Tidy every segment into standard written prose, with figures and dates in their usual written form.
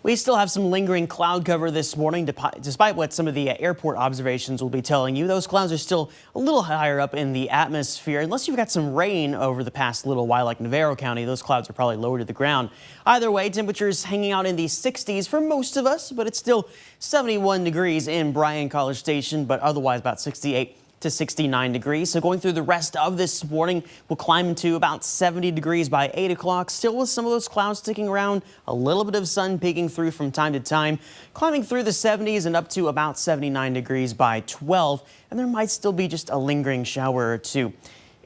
We still have some lingering cloud cover this morning, despite what some of the airport observations will be telling you. Those clouds are still a little higher up in the atmosphere. Unless you've got some rain over the past little while, like Navarro County, those clouds are probably lower to the ground. Either way, temperatures hanging out in the 60s for most of us, but it's still 71 degrees in Bryan College Station, but otherwise about 68 to 69 degrees. So going through the rest of this morning, we'll climb into about 70 degrees by 8 o'clock. Still with some of those clouds sticking around, a little bit of sun peeking through from time to time, climbing through the 70s and up to about 79 degrees by 12. And there might still be just a lingering shower or two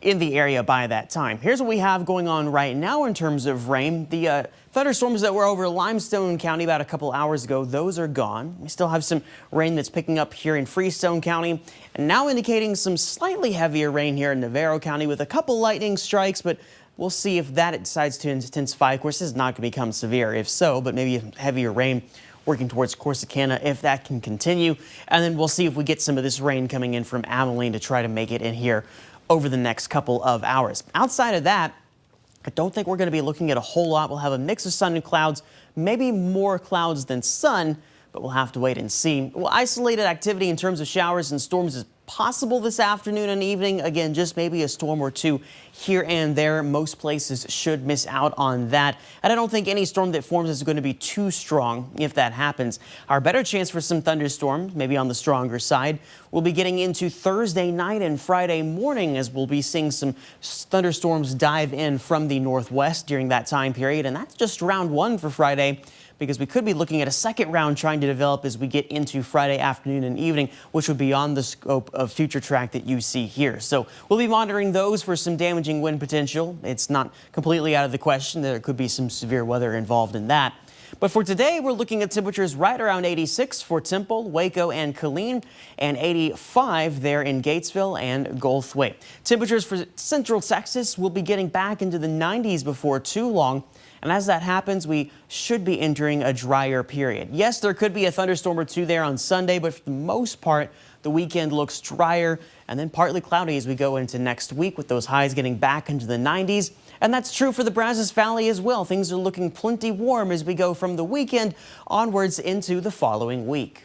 in the area by that time. Here's what we have going on right now in terms of rain. The thunderstorms that were over Limestone County about a couple hours ago, those are gone. We still have some rain that's picking up here in Freestone County, and now indicating some slightly heavier rain here in Navarro County with a couple lightning strikes, but we'll see if that decides to intensify. Of course, this is not going to become severe if so, but maybe heavier rain working towards Corsicana if that can continue. And then we'll see if we get some of this rain coming in from Abilene to try to make it in here over the next couple of hours. Outside of that, I don't think we're going to be looking at a whole lot. We'll have a mix of sun and clouds, maybe more clouds than sun, but we'll have to wait and see. Well, isolated activity in terms of showers and storms is possible this afternoon and evening. Again, just maybe a storm or two here and there. Most places should miss out on that. And I don't think any storm that forms is going to be too strong if that happens. Our better chance for some thunderstorms, maybe on the stronger side, we'll be getting into Thursday night and Friday morning as we'll be seeing some thunderstorms dive in from the northwest during that time period. And that's just round one for Friday, because we could be looking at a second round trying to develop as we get into Friday afternoon and evening, which would be on the scope of future track that you see here. So we'll be monitoring those for some damaging wind potential. It's not completely out of the question. There could be some severe weather involved in that. But for today, we're looking at temperatures right around 86 for Temple, Waco, and Killeen, and 85 there in Gatesville and Goldthwaite. Temperatures for Central Texas will be getting back into the 90s before too long. And as that happens, we should be entering a drier period. Yes, there could be a thunderstorm or two there on Sunday, but for the most part, the weekend looks drier and then partly cloudy as we go into next week, with those highs getting back into the 90s. And that's true for the Brazos Valley as well. Things are looking plenty warm as we go from the weekend onwards into the following week.